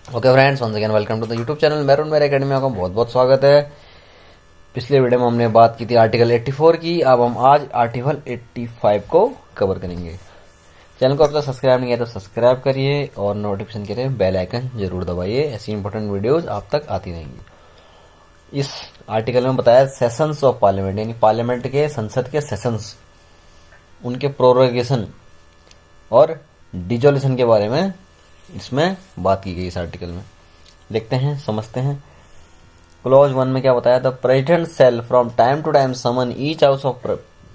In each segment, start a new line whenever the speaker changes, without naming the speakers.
Okay friends, once again welcome to the YouTube channel मैरून मेरे academy में आपका बहुत बहुत स्वागत है। पिछले वीडियो में हमने बात की थी आर्टिकल 84 की। अब हम आज आर्टिकल 85 को कवर करेंगे। चैनल को अब तक सब्सक्राइब नहीं किया तो सब्सक्राइब करिए और नोटिफिकेशन के लिए बेल आइकन जरूर दबाइए। ऐसी इंपॉर्टेंट वीडियोज आप तक आती रहेंगी। इस आर्टिकल में बताया सेशंस ऑफ पार्लियामेंट, यानी पार्लियामेंट के संसद के सेशंस, उनके प्रोरोगेशन और डिजोल्यूशन के बारे में इसमें बात की गई। इस आर्टिकल में देखते हैं, समझते हैं। क्लॉज 1 में क्या बताया था? President shall from time to time summon each house of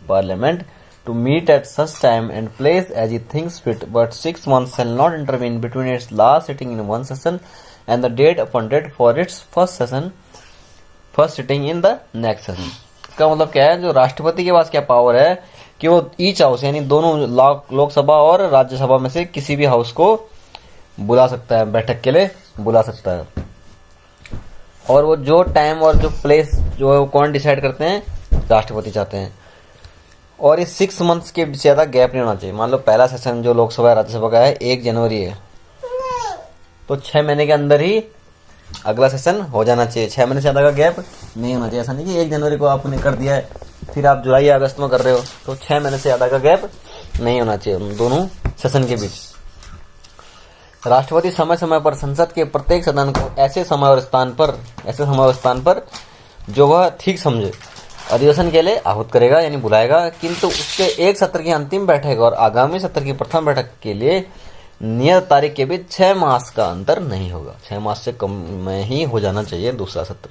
parliament to meet at such time and place as it thinks fit, but 6 months shall not intervene between its last sitting in one session and the date appointed for its first sitting in the next session। इसका मतलब क्या है? जो राष्ट्रपति के पास क्या power है कि वो ईच हाउस यानी दोनों लोकसभा और राज्यसभा में से किसी भी हाउस को बुला सकता है, बैठक के लिए बुला सकता है। और वो जो टाइम और जो प्लेस जो है वो कौन डिसाइड करते हैं? राष्ट्रपति चाहते हैं। और ये 6 months के ज्यादा गैप नहीं होना चाहिए। मान लो पहला सेशन जो लोकसभा राज्यसभा का है 1 जनवरी है, तो 6 महीने के अंदर ही अगला सेशन हो जाना चाहिए। 6 महीने से ज्यादा का गैप नहीं होना चाहिए। ऐसा नहीं कि 1 जनवरी को आपने कर दिया है फिर आप जुलाई या अगस्त में कर रहे हो, तो 6 महीने से ज्यादा का गैप नहीं होना चाहिए दोनों सेशन के बीच। राष्ट्रपति समय समय पर संसद के प्रत्येक सदन को ऐसे समय और स्थान पर जो वह ठीक समझे अधिवेशन के लिए आहूत करेगा, यानी बुलाएगा, किंतु उसके एक सत्र की अंतिम बैठक और आगामी सत्र की प्रथम बैठक के लिए नियत तारीख के बीच 6 मास का अंतर नहीं होगा। 6 मास से कम में ही हो जाना चाहिए दूसरा सत्र।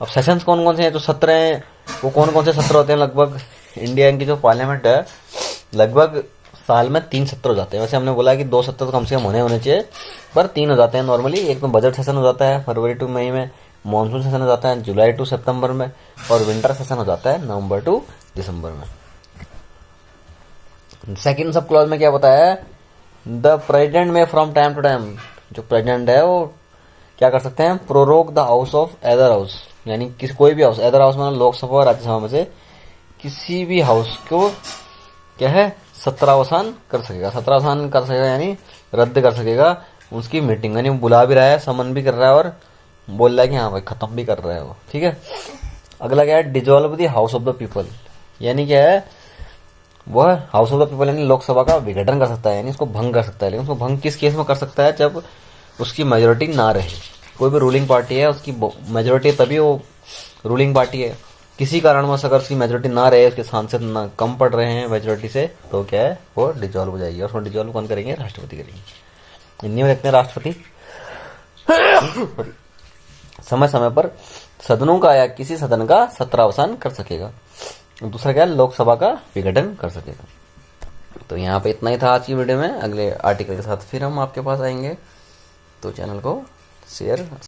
अब सेशंस कौन कौन से हैं? जो सत्र हैं वो कौन कौन से सत्र होते हैं? लगभग इंडिया की जो पार्लियामेंट है लगभग साल में 3 सत्र हो जाते हैं। वैसे हमने बोला कि 2 सत्र तो कम से कम होने चाहिए, पर 3 हो जाते हैं नॉर्मली। एक में बजट सेशन हो जाता है फरवरी टू मई में, मानसून सेशन हो जाता है जुलाई टू सितंबर में, और विंटर सेशन हो जाता है नवंबर टू दिसंबर में। सेकंड सब क्लॉज में क्या बताया है? द प्रेसिडेंट में फ्रॉम टाइम टू टाइम, जो प्रेसिडेंट है वो क्या कर सकते हैं? Prorogue the house of other house, यानी कोई भी हाउस, अदर हाउस में लोकसभा और राज्यसभा में से किसी भी हाउस को क्या है? सत्रावसान कर सकेगा। सत्रावसान कर सकेगा यानी रद्द कर सकेगा उसकी मीटिंग, यानी बुला भी रहा है, समन भी कर रहा है और बोल रहा है कि हाँ भाई खत्म भी कर रहा है वो, ठीक है। अगला क्या है? Dissolve the house of the people, यानी क्या है? वह हाउस ऑफ द पीपल यानी लोकसभा का विघटन कर सकता है, यानी उसको भंग कर सकता है। लेकिन उसको भंग किस केस में कर सकता है? जब उसकी मेजोरिटी ना रहे। कोई भी रूलिंग पार्टी है, उसकी मेजोरिटी तभी वो रूलिंग पार्टी है। किसी कारणवश अगर उसकी मेजोरिटी ना रहे, उसके सांसद ना कम पड़ रहे हैं मेजोरिटी से, तो क्या है? वो डिजोल्व हो जाएगी। और उसको डिजोल्व कौन करेंगे? राष्ट्रपति करेंगे। हिंदी में देखते हैं राष्ट्रपति समय समय पर सदनों का या किसी सदन का सत्रावसान कर सकेगा। दूसरा क्या है? लोकसभा का विघटन कर सकेगा। तो यहाँ पे इतना ही था आज की वीडियो में। अगले आर्टिकल के साथ फिर हम आपके पास आएंगे, तो चैनल को शेयर